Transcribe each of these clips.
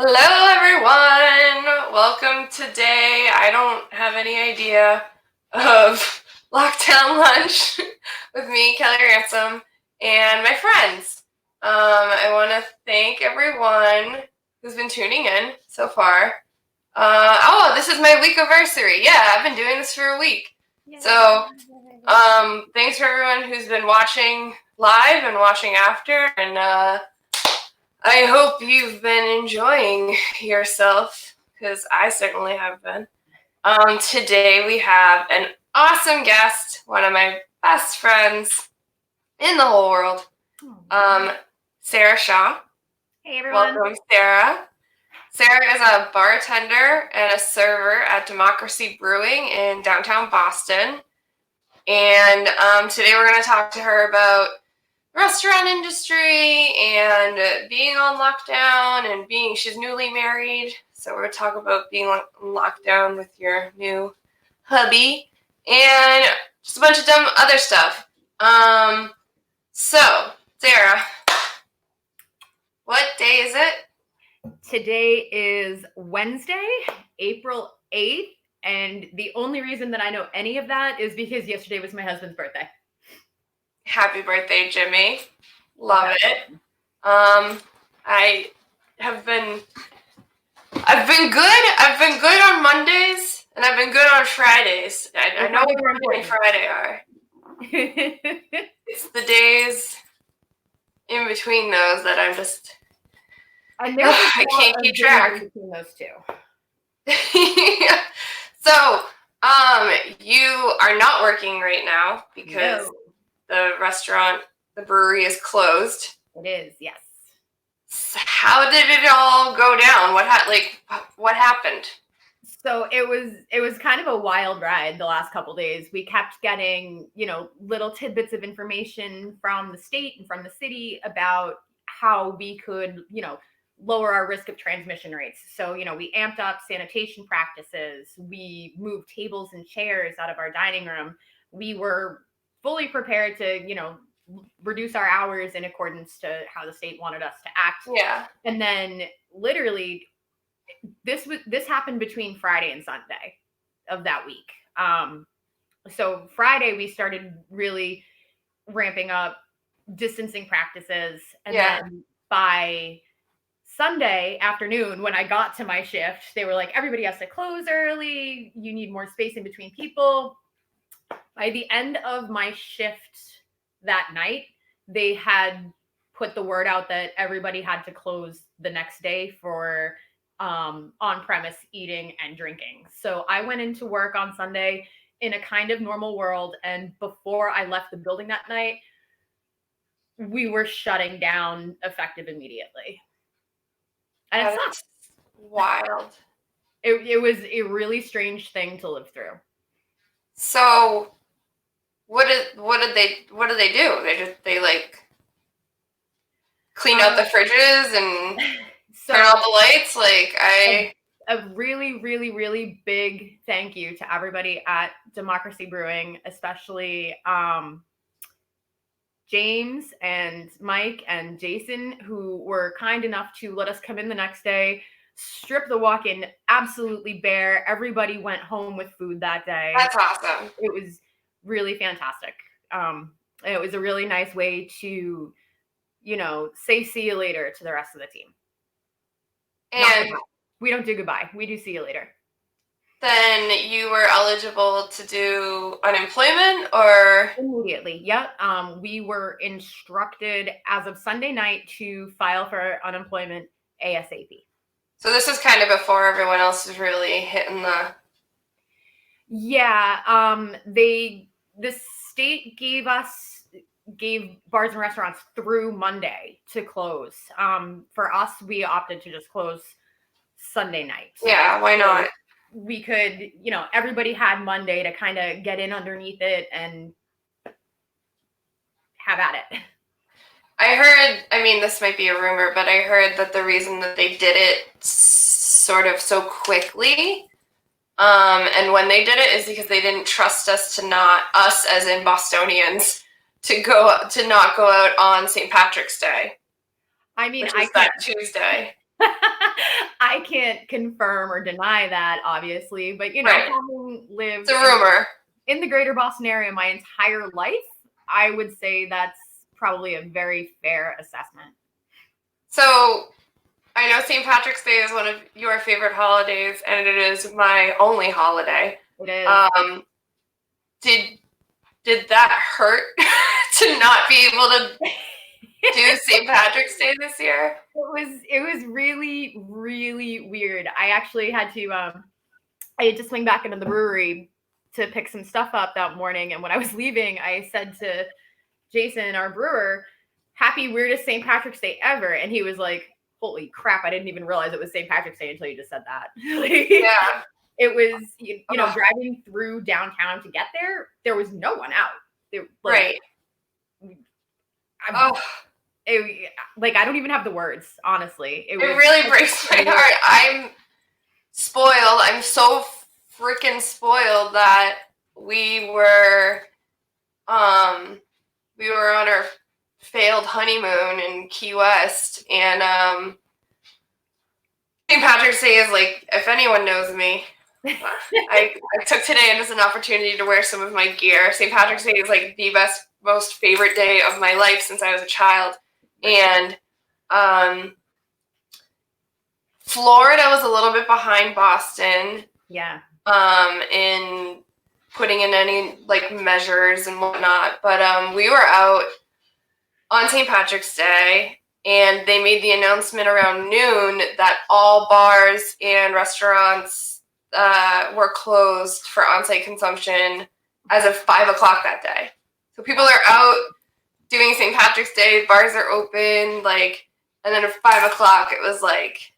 Hello, everyone. Welcome today. I don't have any idea of lockdown lunch with me, Kelly Ransom, and my friends. I want to thank everyone who's been tuning in so far. This is my week anniversary. Yeah, I've been doing this for a week. Yay. So, thanks for everyone who's been watching live and watching after, and I hope you've been enjoying yourself, because I certainly have been. Today we have an awesome guest, one of my best friends in the whole world, Sarah Shaw. Hey, everyone. Welcome, Sarah. Sarah is a bartender and a server at Democracy Brewing in downtown Boston. And today we're going to talk to her about restaurant industry and being on lockdown and she's newly married, so we're going to talk about being on lockdown with your new hubby and just a bunch of dumb other stuff. So Sarah, what day is it? Today is Wednesday, April 8th, and the only reason that I know any of that is because yesterday was my husband's birthday. Happy birthday, Jimmy. Love it. I've been good. I've been good on Mondays, and I've been good on Fridays. I know what Monday and Friday are. It's the days in between those that I'm just... I can't keep track. Between those two. Yeah. So, you are not working right now because the restaurant, the brewery is closed. It is, yes. So how did it all go down? What happened? So it was kind of a wild ride the last couple days. We kept getting, little tidbits of information from the state and from the city about how we could, lower our risk of transmission rates. So, we amped up sanitation practices. We moved tables and chairs out of our dining room. We were fully prepared to, reduce our hours in accordance to how the state wanted us to act. Yeah. And then literally this happened between Friday and Sunday of that week. So Friday we started really ramping up distancing practices. And then by Sunday afternoon, when I got to my shift, they were like, everybody has to close early. You need more space in between people. By the end of my shift that night, they had put the word out that everybody had to close the next day for on-premise eating and drinking. So I went into work on Sunday in a kind of normal world. And before I left the building that night, we were shutting down effective immediately. And it sucked. Wild. It was a really strange thing to live through. So what did they do? They like clean out the fridges and turn out the lights? A really, really, really big thank you to everybody at Democracy Brewing, especially James and Mike and Jason, who were kind enough to let us come in the next day, strip the walk-in absolutely bare. Everybody went home with food that day. That's awesome. It was really fantastic. It was a really nice way to, say see you later to the rest of the team. And we don't do goodbye. We do see you later. Then you were eligible to do unemployment or? Immediately, yep. We were instructed as of Sunday night to file for unemployment ASAP. So this is kind of before everyone else is really hitting the... Yeah, the state gave bars and restaurants through Monday to close. For us, we opted to just close Sunday night. Yeah, why not? We could, everybody had Monday to kind of get in underneath it and have at it. I heard, this might be a rumor, but I heard that the reason that they did it sort of so quickly, and when they did it, is because they didn't trust us as in Bostonians, to not go out on St. Patrick's Day. Which is that Tuesday. I can't confirm or deny that, obviously, but Right. having lived It's a rumor. in the greater Boston area my entire life, I would say that's probably a very fair assessment. So I know St. Patrick's Day is one of your favorite holidays, and it is my only holiday. It is. Did that hurt to not be able to do St. Patrick's Day this year? It was really, really weird. I actually had to swing back into the brewery to pick some stuff up that morning, and when I was leaving, I said to Jason, our brewer, "Happy weirdest St. Patrick's Day ever," and he was like, "Holy crap! I didn't even realize it was St. Patrick's Day until you just said that." Yeah. It was, driving through downtown to get there. There was no one out. Right. I don't even have the words. Honestly, it really breaks my heart. I'm spoiled. I'm so freaking spoiled that we were on our failed honeymoon in Key West, and St. Patrick's Day is like, if anyone knows me, I took today as an opportunity to wear some of my gear. St. Patrick's Day is like the best, most favorite day of my life since I was a child. And Florida was a little bit behind Boston. Yeah. In putting in any like measures and whatnot. But we were out on St. Patrick's Day, and they made the announcement around noon that all bars and restaurants were closed for on-site consumption as of 5 o'clock that day. So people are out doing St. Patrick's Day, bars are open, and then at 5 o'clock it was like,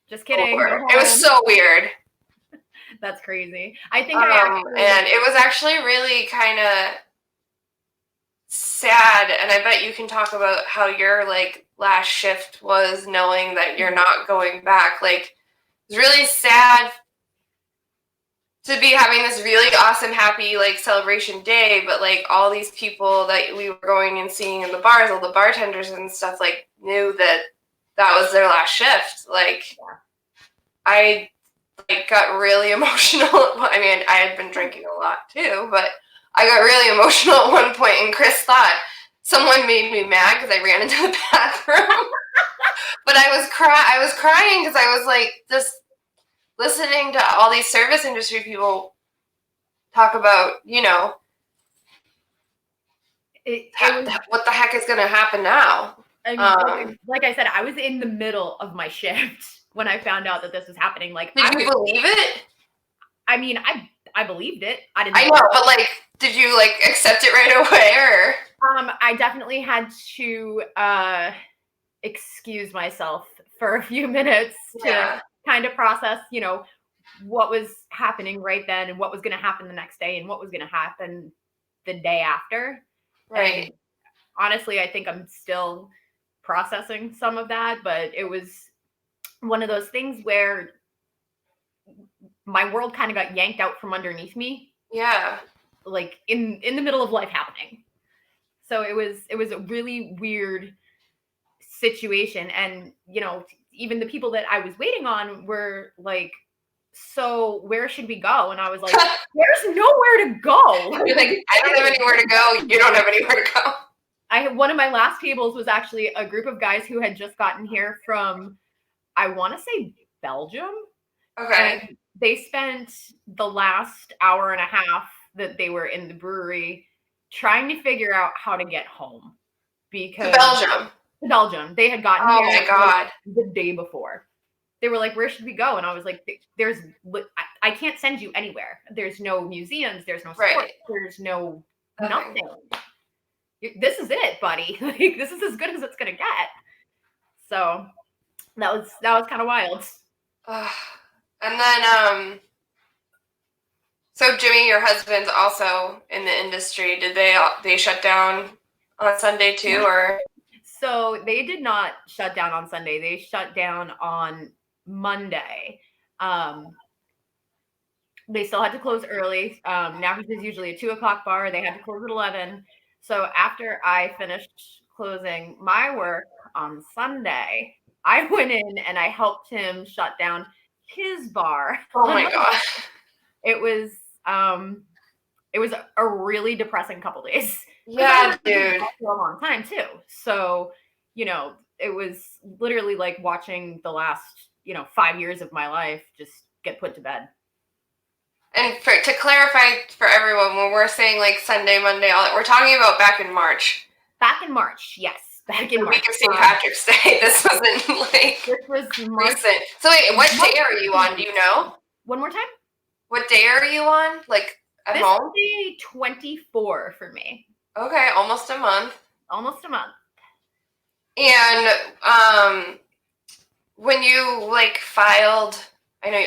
just kidding. It was so weird. That's crazy. I think and it was actually really kind of sad, and I bet you can talk about how your last shift was, knowing that you're not going back. It was really sad to be having this really awesome, happy celebration day, but all these people that we were going and seeing in the bars, all the bartenders and stuff, knew that was their last shift. I got really emotional. I mean, I had been drinking a lot too, but I got really emotional at one point, and Chris thought someone made me mad because I ran into the bathroom. But I was crying because I was just listening to all these service industry people talk about, what the heck is going to happen now. I mean, like I said, I was in the middle of my shift when I found out that this was happening. Did you believe it? I mean, I believed it. I know, but did you accept it right away, or? I definitely had to excuse myself for a few minutes to kind of process, what was happening right then and what was going to happen the next day and what was going to happen the day after. Right. And honestly, I think I'm still processing some of that, but it was one of those things where my world kind of got yanked out from underneath me. Yeah. In the middle of life happening. So it was a really weird situation. And, even the people that I was waiting on were like, "So where should we go?" And I was like, "There's nowhere to go." You're like, "I don't have anywhere to go. You don't have anywhere to go." One of my last tables was actually a group of guys who had just gotten here from, I want to say, Belgium. Okay. And they spent the last hour and a half that they were in the brewery trying to figure out how to get home. Because Belgium. They had gotten here my God. The day before. They were like, "Where should we go?" And I was like, I can't send you anywhere. There's no museums. There's no sports. Right. There's no nothing. This is it, buddy. This is as good as it's going to get. So that was kind of wild. And then, so Jimmy, your husband's also in the industry. Did they shut down on Sunday too, or? So they did not shut down on Sunday. They shut down on Monday. They still had to close early. Now this is usually a 2 o'clock bar. They had to close at 11. So after I finished closing my work on Sunday, I went in and I helped him shut down his bar. Oh my god. It was a really depressing couple days. Yeah, dude. For a long time too. So, it was literally like watching the last, 5 years of my life just get put to bed. And to clarify for everyone, when we're saying like Sunday, Monday, all that, we're talking about back in March. Back in March, yes. Back in the March. week of St. Patrick's Day. This wasn't like This was March. recent. So wait, what day are you on? Do you know? One more time? What day are you on? Like at home? This is day 24 for me. Okay, almost a month. Almost a month. And when you like filed, I know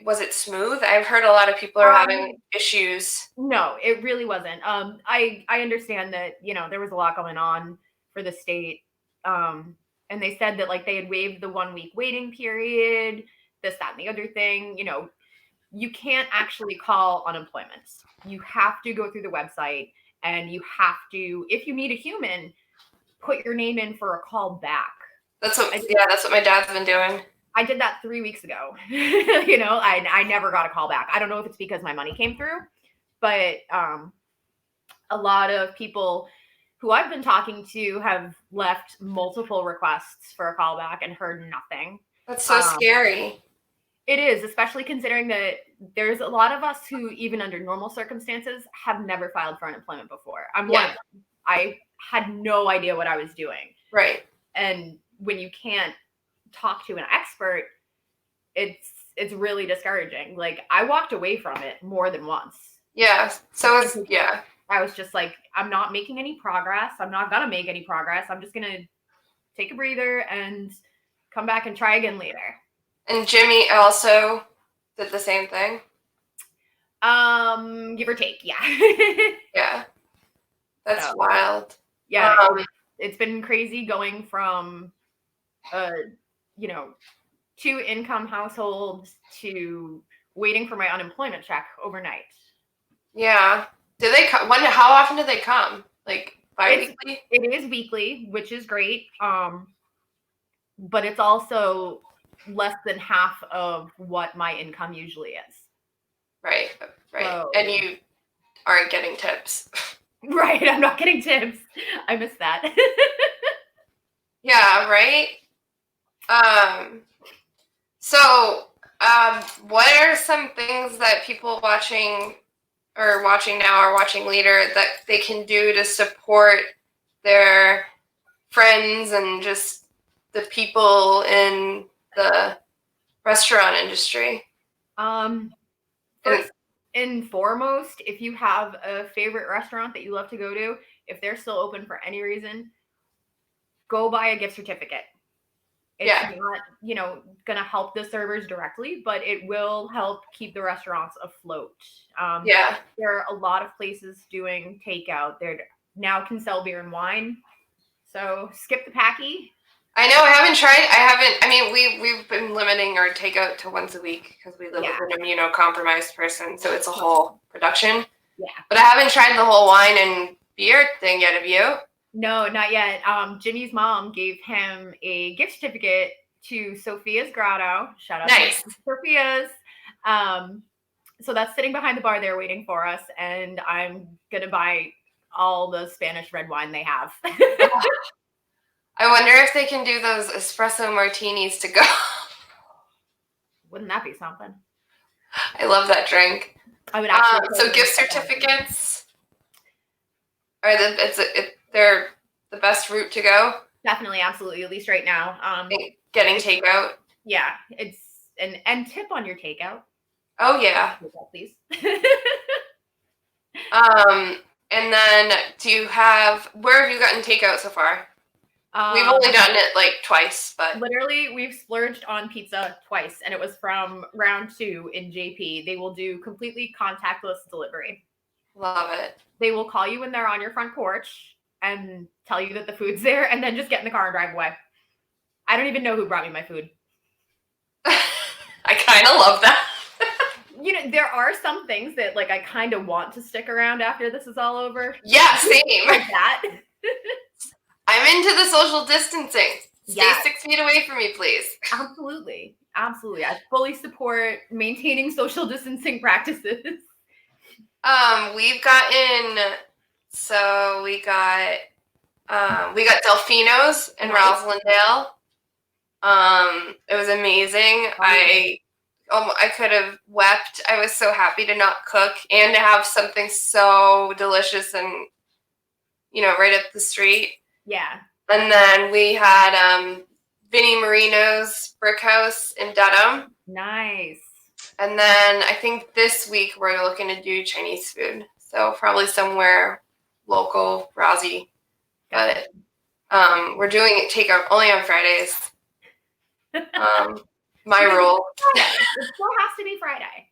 was it smooth? I've heard a lot of people are having issues. No, it really wasn't. I understand that, there was a lot going on for the state. And they said that like they had waived the 1 week waiting period, this, that, and the other thing. You can't actually call unemployment. You have to go through the website, and you have to, if you need a human, put your name in for a call back. That's what my dad's been doing. I did that 3 weeks ago. I never got a call back. I don't know if it's because my money came through, but a lot of people who I've been talking to have left multiple requests for a callback and heard nothing. That's so scary. It is, especially considering that there's a lot of us who, even under normal circumstances, have never filed for unemployment before. I'm one of them. I had no idea what I was doing. Right. And when you can't talk to an expert, it's really discouraging. Like, I walked away from it more than once. Yeah. So I was just like, I'm not making any progress. I'm not gonna make any progress. I'm just gonna take a breather and come back and try again later. And Jimmy also did the same thing? Give or take, yeah. Yeah. That's wild. Yeah, it's been crazy going from, 2-income households to waiting for my unemployment check overnight. Yeah. Do they come? How often do they come? Like bi-weekly? It is weekly, which is great. But it's also less than half of what my income usually is. Right. So, and you aren't getting tips. Right, I'm not getting tips. I miss that. Yeah, right? What are some things that people watching now or watching later that they can do to support their friends and just the people in the restaurant industry? First and foremost, if you have a favorite restaurant that you love to go to, if they're still open for any reason, go buy a gift certificate. It's not, going to help the servers directly, but it will help keep the restaurants afloat. There are a lot of places doing takeout. They now can sell beer and wine. So skip the packy. I know. I haven't tried. I mean, we've been limiting our takeout to once a week because we live with an immunocompromised person. So it's a whole production. Yeah. But I haven't tried the whole wine and beer thing yet. Have you? No, not yet. Jimmy's mom gave him a gift certificate to Sophia's Grotto. Shout out to Sophia's. So that's sitting behind the bar there waiting for us. And I'm going to buy all the Spanish red wine they have. I wonder if they can do those espresso martinis to go. Wouldn't that be something? I love that drink. I would actually. So gift certificates they're the best route to go. Definitely, absolutely. At least right now. Getting takeout. Yeah, it's and tip on your takeout. Oh yeah. Takeout, please. And then where have you gotten takeout so far? We've only done it like twice, but literally we've splurged on pizza twice, and it was from round 2 in JP. They will do completely contactless delivery. Love it. They will call you when they're on your front porch and tell you that the food's there, and then just get in the car and drive away. I don't even know who brought me my food. I kind of love that. There are some things that like I kind of want to stick around after this is all over. Yeah, same. Like that. I'm into the social distancing. Stay 6 feet away from me, please. Absolutely. Absolutely. I fully support maintaining social distancing practices. We've gotten, so we got Delfino's in Roslindale. It was amazing. I could have wept. I was so happy to not cook and to have something so delicious and, right up the street. Yeah. And then we had Vinnie Marino's Brick House in Dedham. Nice. And then I think this week we're looking to do Chinese food. So probably somewhere local, Rozzy. But we're doing takeout only on Fridays. My rule. It still has to be Friday.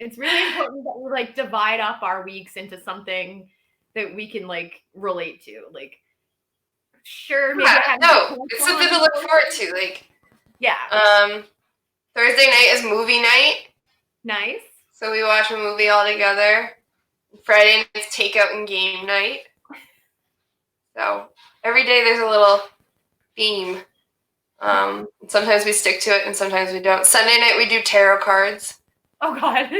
It's really important that we divide up our weeks into something that we can relate to. Sure, maybe it's something to look forward to. Thursday night is movie night. Nice. So we watch a movie all together. Friday night's takeout and game night. So every day there's a little theme. Sometimes we stick to it and sometimes we don't. Sunday night we do tarot cards. Oh God.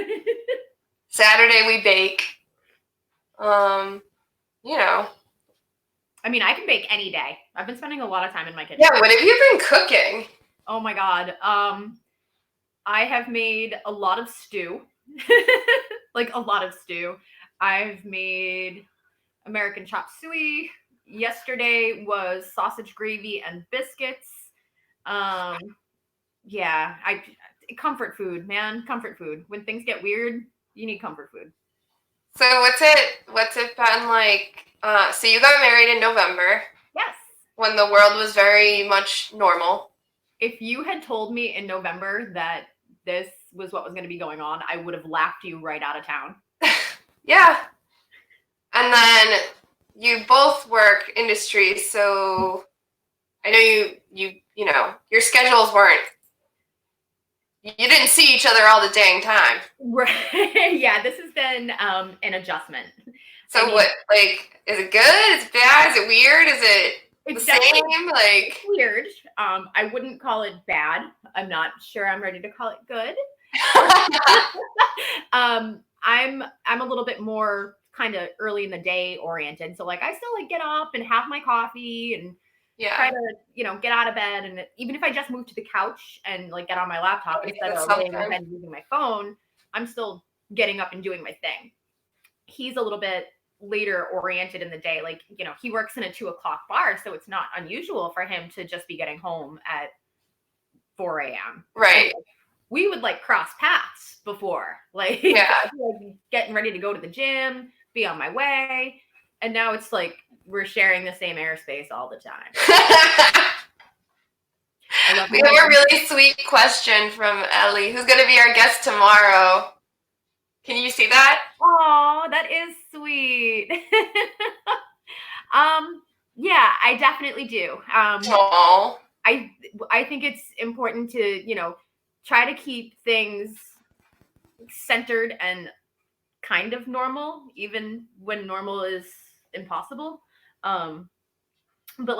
Saturday we bake. I mean, I can bake any day. I've been spending a lot of time in my kitchen. Yeah, what have you been cooking? Oh my God. I have made a lot of stew. A lot of stew. I've made American chop suey. Yesterday was sausage gravy and biscuits. Comfort food, man. Comfort food. When things get weird, you need comfort food. So what's it been like? So you got married in November. Yes. When the world was very much normal. If you had told me in November that this was what was going to be going on, I would have laughed you right out of town. Yeah. And then you both work industries, so I know your schedules weren't. You didn't see each other all the dang time. Right. Yeah, this has been an adjustment. So is it good? Is it bad? Is it weird? Is it the same? It's weird. I wouldn't call it bad. I'm not sure I'm ready to call it good. I'm a little bit more kind of early in the day oriented. So I still get up and have my coffee and try to, get out of bed. And even if I just move to the couch and get on my laptop instead of laying in bed using my phone, I'm still getting up and doing my thing. He's a little bit later oriented in the day. He works in a 2:00 bar, so it's not unusual for him to just be getting home at 4 a.m. Right. We would cross paths before, getting ready to go to the gym, be on my way. And now it's we're sharing the same airspace all the time. We have a really sweet question from Ellie, who's going to be our guest tomorrow. Can you see that? Oh, that is sweet. Yeah, I definitely do. I think it's important to, try to keep things centered and kind of normal, even when normal is impossible. But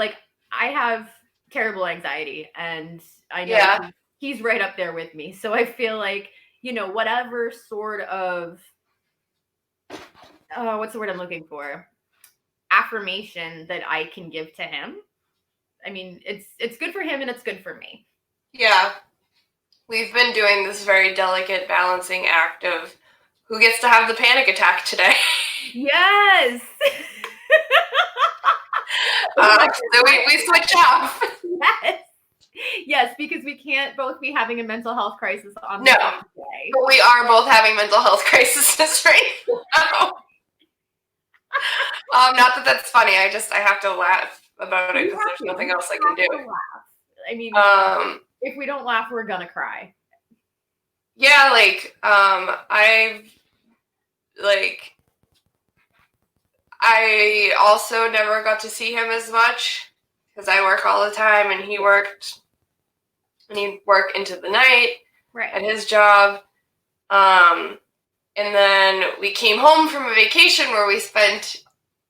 I have terrible anxiety, and I know he's right up there with me. So I feel whatever sort of what's the word I'm looking for? Affirmation that I can give to him. I mean, it's good for him and it's good for me. Yeah. We've been doing this very delicate balancing act of who gets to have the panic attack today. Yes. So we switch off. Yes. Yes, because we can't both be having a mental health crisis on the same day. But we are both having mental health crises right now. Not that that's funny. I have to laugh about it because there's nothing else I can do. Laugh. I mean, if we don't laugh, we're gonna cry. Yeah, I also never got to see him as much because I work all the time and he'd work into the night at his job. And then we came home from a vacation where we spent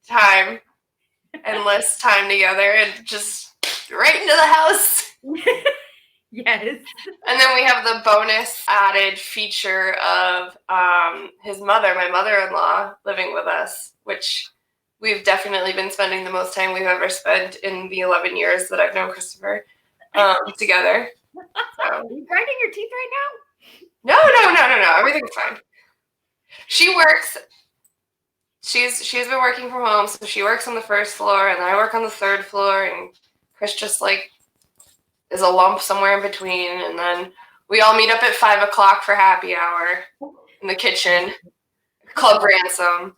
time and less time together, and just right into the house. Yes. And then we have the bonus added feature of his mother, my mother-in-law, living with us, which we've definitely been spending the most time we've ever spent in the 11 years that I've known Christopher together. So. Are you grinding your teeth right now? No. Everything's fine. She works. She's been working from home, so she works on the first floor, and I work on the third floor, and Chris just like is a lump somewhere in between, and then we all meet up at 5 o'clock for happy hour in the kitchen. Club Ransom.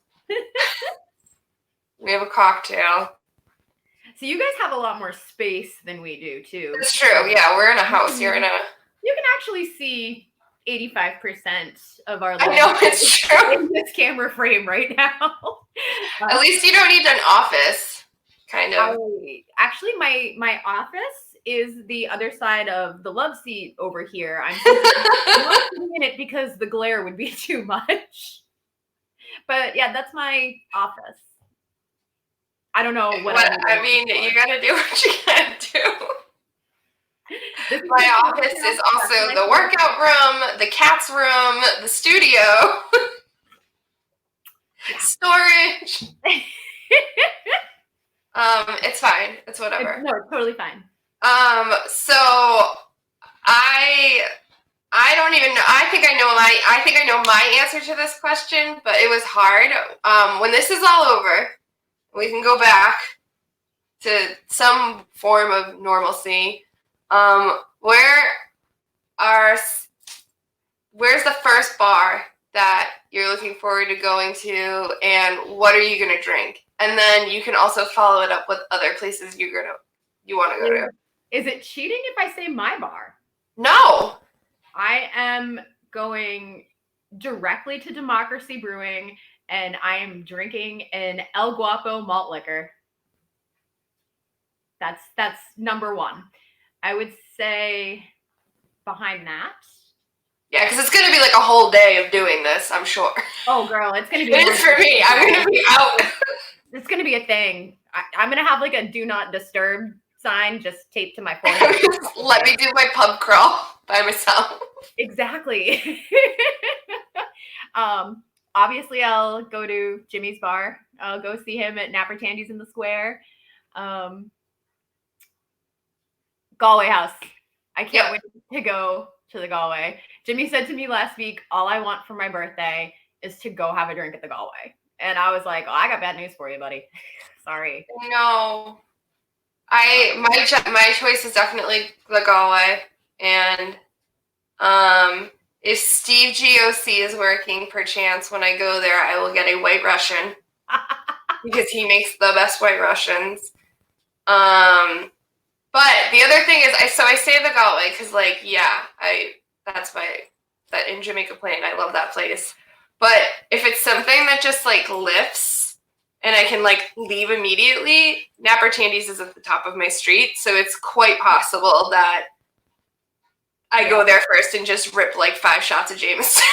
We have a cocktail. So you guys have a lot more space than we do, too. It's true. Yeah, we're in a house. You're in a... You can actually see 85% of our I know, it's true. in this camera frame right now. At least you don't need an office, kind of. Actually, my office is the other side of the love seat over here. I'm not sitting in it because the glare would be too much. But yeah, that's my office. I don't know what I mean, you gotta do what you gotta do. My office is also the workout room, the cat's room, the studio, storage. It's fine. It's whatever. No, it's totally fine. So I don't even know. I think I know my answer to this question, but it was hard. When this is all over, we can go back to some form of normalcy. Where's the first bar that you're looking forward to going to, and what are you gonna drink? And then you can also follow it up with other places you want to go to. Is it cheating if I say my bar? No. I am going directly to Democracy Brewing, and I am drinking an El Guapo malt liquor. That's number one. I would say behind that. Yeah, because it's going to be like a whole day of doing this, I'm sure. Oh, girl, it's going to be. It is for me. I'm going to be out. It's going to be a thing. I'm going to have like a do not disturb sign just taped to my forehead. Let me do my pub crawl by myself. Exactly. Obviously, I'll go to Jimmy's bar. I'll go see him at Napper Tandy's in the Square. Galway House. I can't wait to go to the Galway. Jimmy said to me last week, all I want for my birthday is to go have a drink at the Galway. And I was like, oh, I got bad news for you, buddy. Sorry. No. My choice is definitely the Galway. And if Steve GOC is working, perchance when I go there, I will get a White Russian. Because he makes the best White Russians. But the other thing is, I say the Galway because, like, yeah, that in Jamaica Plain, I love that place. But if it's something that just like lifts and I can like leave immediately, Napper Tandy's is at the top of my street, so it's quite possible that I go there first and just rip like 5 shots of Jameson.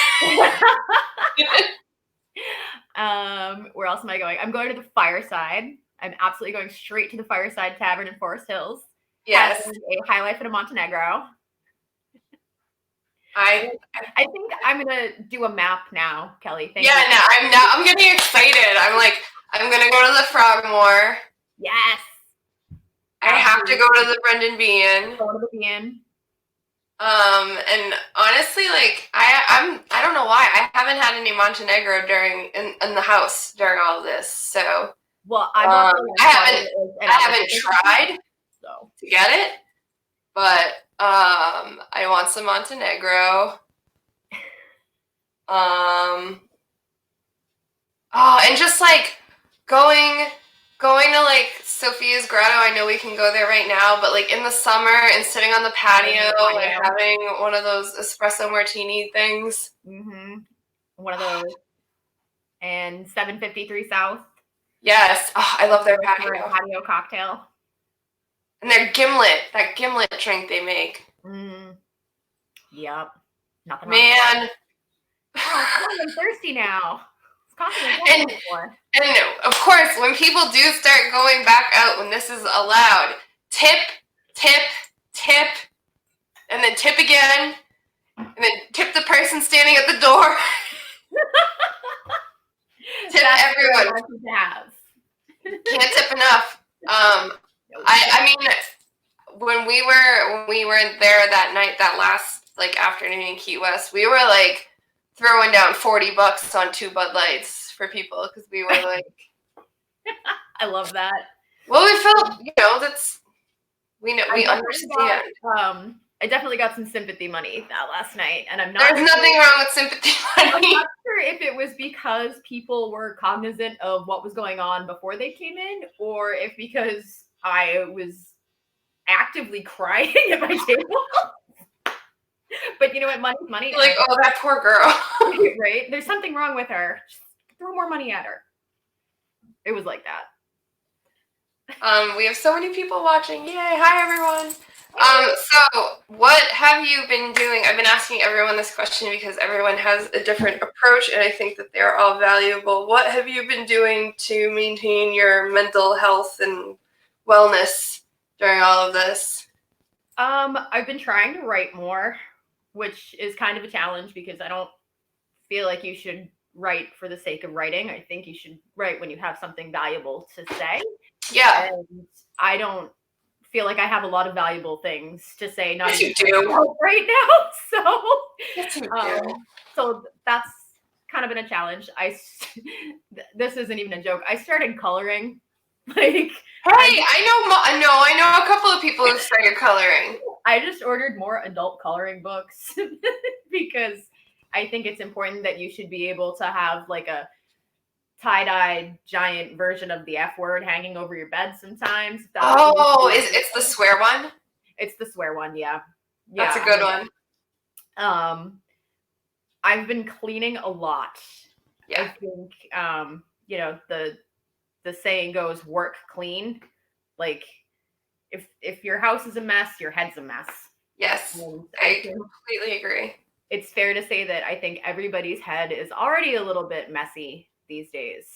Where else am I going? I'm going to the Fireside. I'm absolutely going straight to the Fireside Tavern in Forest Hills. Yes. A High Life in a Montenegro. I think I'm gonna do a map now, Kelly. Thank you. Yeah, no, I'm getting excited. I'm gonna go to the Frogmore. Yes. I have to go to the Brendan Bean. Go to the Bean. And honestly, like I don't know why I haven't had any Montenegro in the house during all of this. So well, I haven't tried to get it, but I want some Montenegro. And just like going to like Sophia's Grotto. I know we can go there right now, but like in the summer and sitting on the patio and having one of those espresso martini things. Mm-hmm. One of those. And 753 South. Yes. Oh, I love their patio cocktail. And their that gimlet drink they make. Yep. Nothing Man. I'm thirsty now. And of course, when people do start going back out, when this is allowed, tip tip, and then tip again, and then tip the person standing at the door. Tip everyone. Can't tip enough. I mean, when we were there that night, that last like afternoon in Key West, we were like throwing down $40 on 2 Bud Lights for people because we were like, I love that. Well, we felt, that's we understand. I definitely got some sympathy money that last night, and I'm not. There's nothing wrong with sympathy money. I'm not sure if it was because people were cognizant of what was going on before they came in, or if because I was actively crying at my table. But you know what? Money's money. Like, oh, that poor girl. Right? There's something wrong with her. Just throw more money at her. It was like that. We have so many people watching. Yay. Hi, everyone. So what have you been doing? I've been asking everyone this question because everyone has a different approach, and I think that they're all valuable. What have you been doing to maintain your mental health and wellness during all of this? I've been trying to write more, which is kind of a challenge because I don't feel like you should write for the sake of writing. I think you should write when you have something valuable to say. Yeah. And I don't feel like I have a lot of valuable things to say. Not yes, you do. Right now. So, yes, you do. So that's kind of been a challenge. This isn't even a joke. I started coloring. Like, hey, I know a couple of people who started coloring. I just ordered more adult coloring books because I think it's important that you should be able to have like a tie-dyed giant version of the F word hanging over your bed sometimes. It's the swear one? It's the swear one, yeah. That's a good one. I've been cleaning a lot. Yeah. I think the saying goes, work clean. Like if your house is a mess, your head's a mess. Yes. I completely agree. It's fair to say that I think everybody's head is already a little bit messy these days.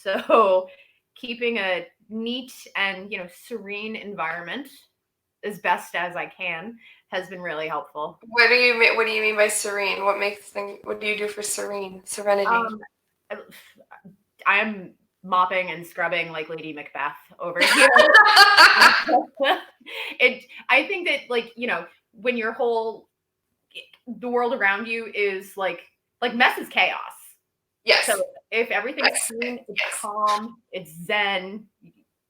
So keeping a neat and, serene environment as best as I can has been really helpful. What do you mean by serene? What do you do for serenity? I'm mopping and scrubbing like Lady Macbeth over here. I think that when your the world around you is like mess is chaos. Yes. So if everything's clean, it's calm, it's zen.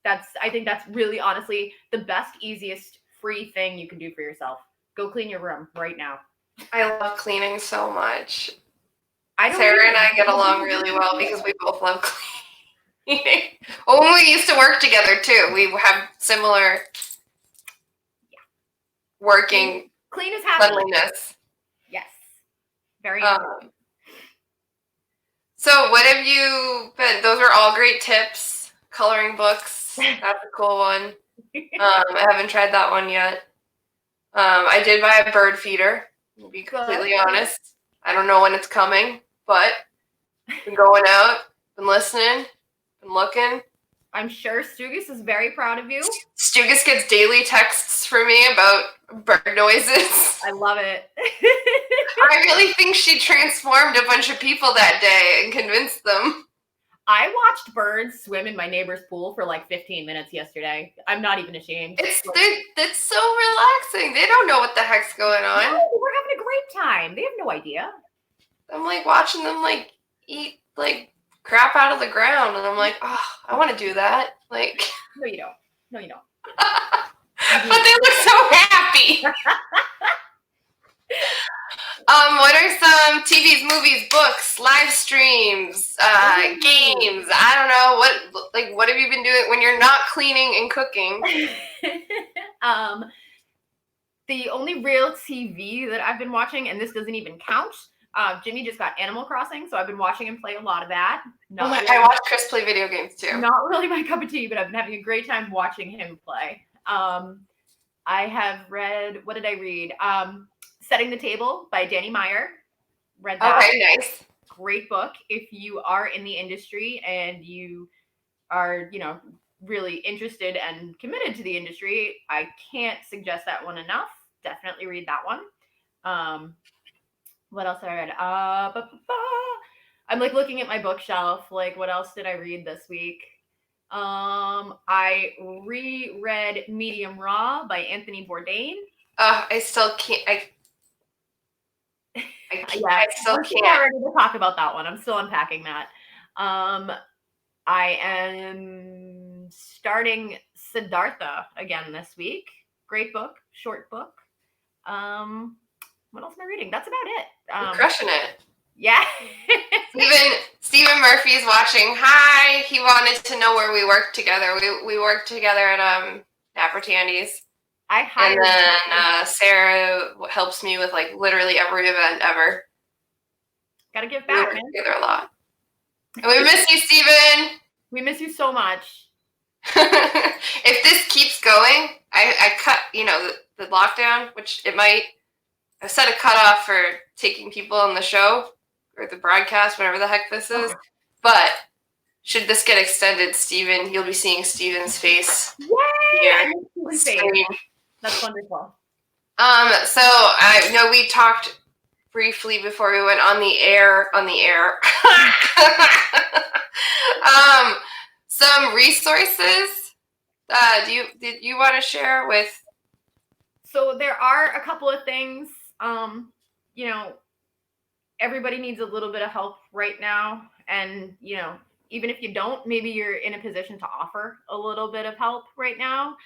I think that's really honestly the best, easiest, free thing you can do for yourself. Go clean your room right now. I love cleaning so much. Sarah and I get along really well because we both love cleaning. Well, when we used to work together too, we have similar working clean is happiness. Yes. Very important. So what have you been? Those are all great tips. Coloring books. That's a cool one. I haven't tried that one yet. I did buy a bird feeder, to be completely honest. I don't know when it's coming, but been going out, been listening, been looking. I'm sure Stugas is very proud of you. Stugas gets daily texts from me about bird noises. I love it. I really think she transformed a bunch of people that day and convinced them. I watched birds swim in my neighbor's pool for like 15 minutes yesterday. I'm not even ashamed. It's so relaxing. They don't know what the heck's going on. No, we're having a great time. They have no idea. I'm like watching them like eat like crap out of the ground, and I'm like, oh, I want to do that. Like, no, you don't. No, you don't. But they look so happy. What are some TVs, movies, books, live streams, games? I don't know. What have you been doing when you're not cleaning and cooking? The only real TV that I've been watching, and this doesn't even count, Jimmy just got Animal Crossing, so I've been watching him play a lot of that. I watch Chris play video games too. Not really my cup of tea, but I've been having a great time watching him play. I have read, what did I read? Setting the Table by Danny Meyer. Read that. Okay, nice. Great book. If you are in the industry and you are, really interested and committed to the industry, I can't suggest that one enough. Definitely read that one. What else have I read? I'm like looking at my bookshelf. Like, what else did I read this week? I reread Medium Raw by Anthony Bourdain. I still can't. I still I'm can't. not ready to talk about that one. I'm still unpacking that. I am starting Siddhartha again this week. Great book, short book. What else am I reading? That's about it. You're crushing it. Yeah. Stephen Murphy's watching. Hi. He wanted to know where we worked together. We worked together at Dapper Tandy's. And then Sarah helps me with like literally every event ever. Gotta give back, man. Together a lot. And we miss you, Stephen. We miss you so much. If this keeps going, I cut, the lockdown, which it might. I set a cutoff for taking people on the show or the broadcast, whatever the heck this is. But should this get extended, Stephen, you'll be seeing Stephen's face. Yay! That's wonderful. So I know we talked briefly before we went on the air. Some resources. Did you want to share with? So there are a couple of things. Everybody needs a little bit of help right now, and even if you don't, maybe you're in a position to offer a little bit of help right now.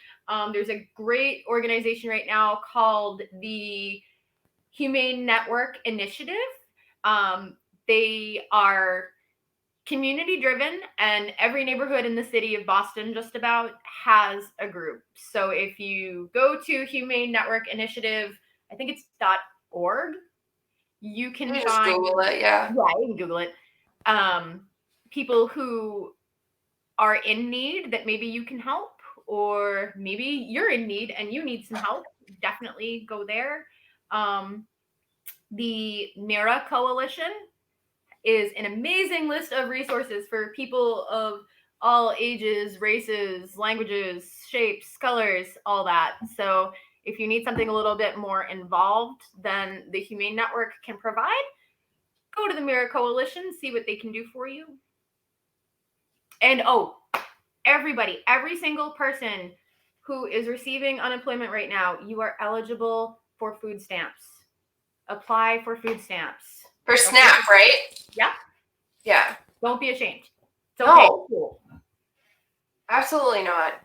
There's a great organization right now called the Humane Network Initiative. They are community driven, and every neighborhood in the city of Boston just about has a group. So if you go to Humane Network Initiative, I think it's .org, you can find, Google it, yeah, you can Google it. People who are in need that maybe you can help, or maybe you're in need and you need some help. Definitely go there. The Mira Coalition is an amazing list of resources for people of all ages, races, languages, shapes, colors, all that. So if you need something a little bit more involved than the Humane Network can provide, go to the Mira Coalition, see what they can do for you. And everybody, every single person who is receiving unemployment right now, you are eligible for food stamps. Apply for food stamps. For SNAP, right? Yeah. Yeah. Don't be ashamed. It's okay. No. Absolutely not.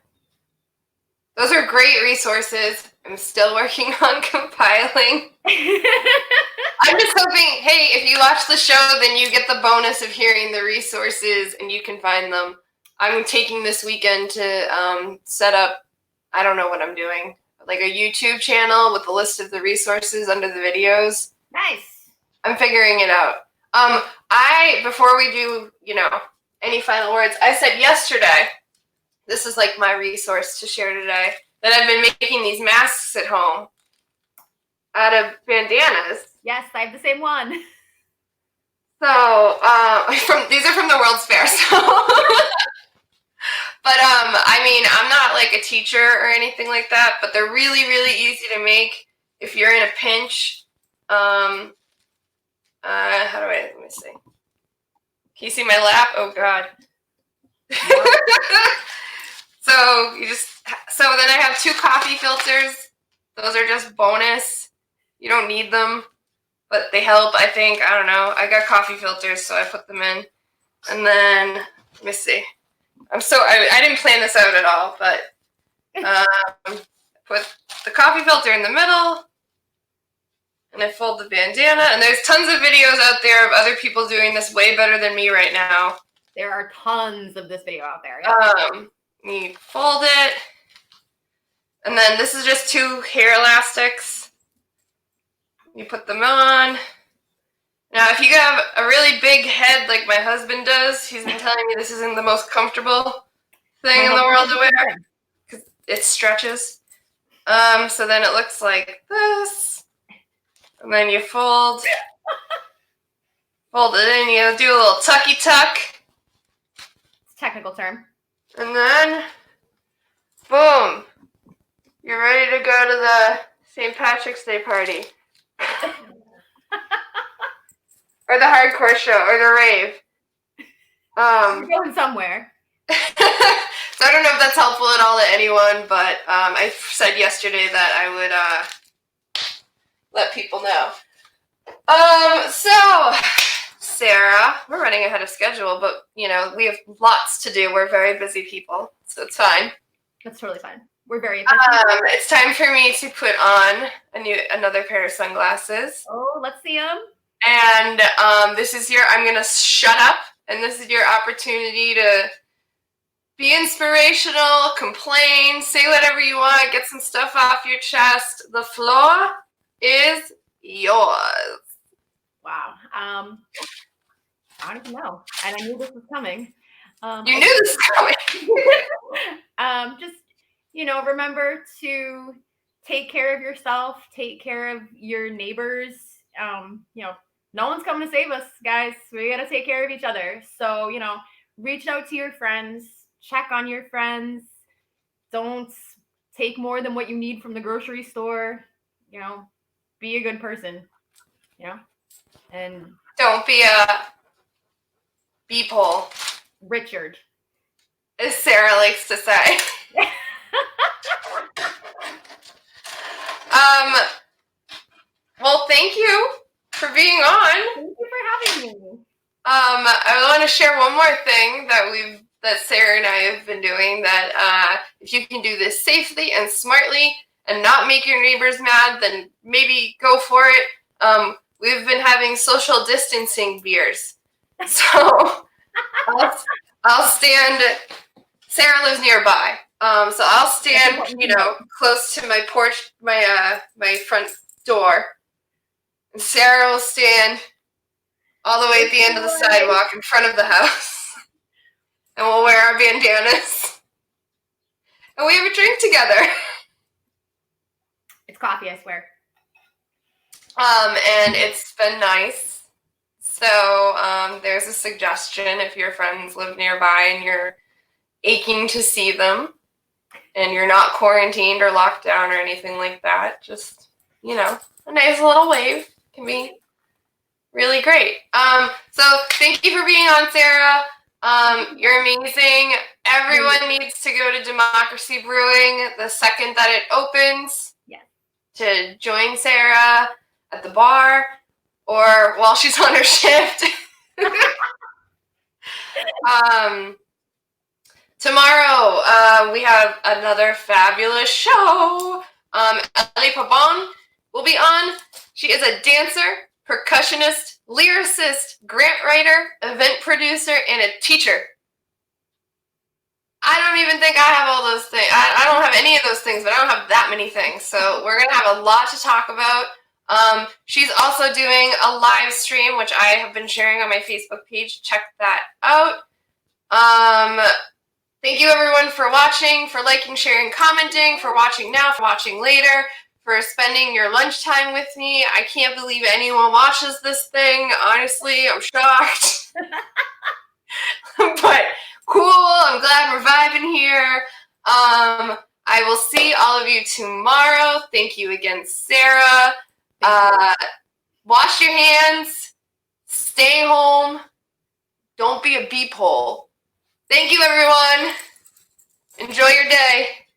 Those are great resources. I'm still working on compiling. I'm just hoping, hey, if you watch the show, then you get the bonus of hearing the resources and you can find them. I'm taking this weekend to set up, I don't know what I'm doing, like a YouTube channel with a list of the resources under the videos. Nice. I'm figuring it out. Before we do, any final words, I said yesterday, this is like my resource to share today, that I've been making these masks at home out of bandanas. Yes, I have the same one. So, these are from the World's Fair, so. But, I'm not like a teacher or anything like that, but they're really, really easy to make if you're in a pinch. Let me see. Can you see my lap? Oh, God. So then I have 2 coffee filters. Those are just bonus. You don't need them, but they help, I think. I don't know. I got coffee filters, so I put them in. And then, let me see. I didn't plan this out at all, but put the coffee filter in the middle, and I fold the bandana. And there's tons of videos out there of other people doing this way better than me right now. There are tons of this video out there. Yeah. You fold it, and then this is just 2 hair elastics. You put them on. Now, if you have a really big head like my husband does, he's been telling me this isn't the most comfortable thing in the world to wear because it stretches. So then it looks like this, and then you fold it in. You do a little tucky tuck. It's a technical term. And then Boom. You're ready to go to the St. Patrick's Day party. Or the hardcore show, or the rave. We're going somewhere. So I don't know if that's helpful at all to anyone, but I said yesterday that I would let people know. So, Sarah, we're running ahead of schedule, but, we have lots to do. We're very busy people, so it's fine. That's totally fine. We're very efficient. It's time for me to put on another pair of sunglasses. Oh, let's see them. And I'm going to shut up, and this is your opportunity to be inspirational, complain, say whatever you want, get some stuff off your chest. The floor is yours. Wow. I don't even know. And I knew this was coming. You knew this was coming. Just, remember to take care of yourself, take care of your neighbors. No one's coming to save us, guys. We got to take care of each other. So, reach out to your friends, check on your friends. Don't take more than what you need from the grocery store. Be a good person, and don't be a beephole. Richard, as Sarah likes to say. Well, thank you for being on. Thank you for having me. I want to share one more thing that Sarah and I have been doing, that if you can do this safely and smartly and not make your neighbors mad, then maybe go for it. We've been having social distancing beers. So I'll stand. Sarah lives nearby, so I'll stand, close to my porch, my front door, and Sarah will stand all the way at the end of the sidewalk in front of the house, and we'll wear our bandanas, and we have a drink together. It's coffee, I swear. And it's been nice. So there's a suggestion: if your friends live nearby and you're aching to see them and you're not quarantined or locked down or anything like that, just, a nice little wave can be really great. So thank you for being on, Sarah. You're amazing. Everyone needs to go to Democracy Brewing the second that it opens. Yes. To join Sarah at the bar or while she's on her shift. Tomorrow, we have another fabulous show. Ellie Pabon will be on. She is a dancer, percussionist, lyricist, grant writer, event producer, and a teacher. I don't even think I have all those things. I don't have any of those things, but I don't have that many things. So we're going to have a lot to talk about. She's also doing a live stream, which I have been sharing on my Facebook page. Check that out. Thank you, everyone, for watching, for liking, sharing, commenting, for watching now, for watching later, for spending your lunchtime with me. I can't believe anyone watches this thing. Honestly, I'm shocked. But cool. I'm glad we're vibing here. I will see all of you tomorrow. Thank you again, Sarah. Wash your hands. Stay home. Don't be a beephole. Thank you, everyone. Enjoy your day.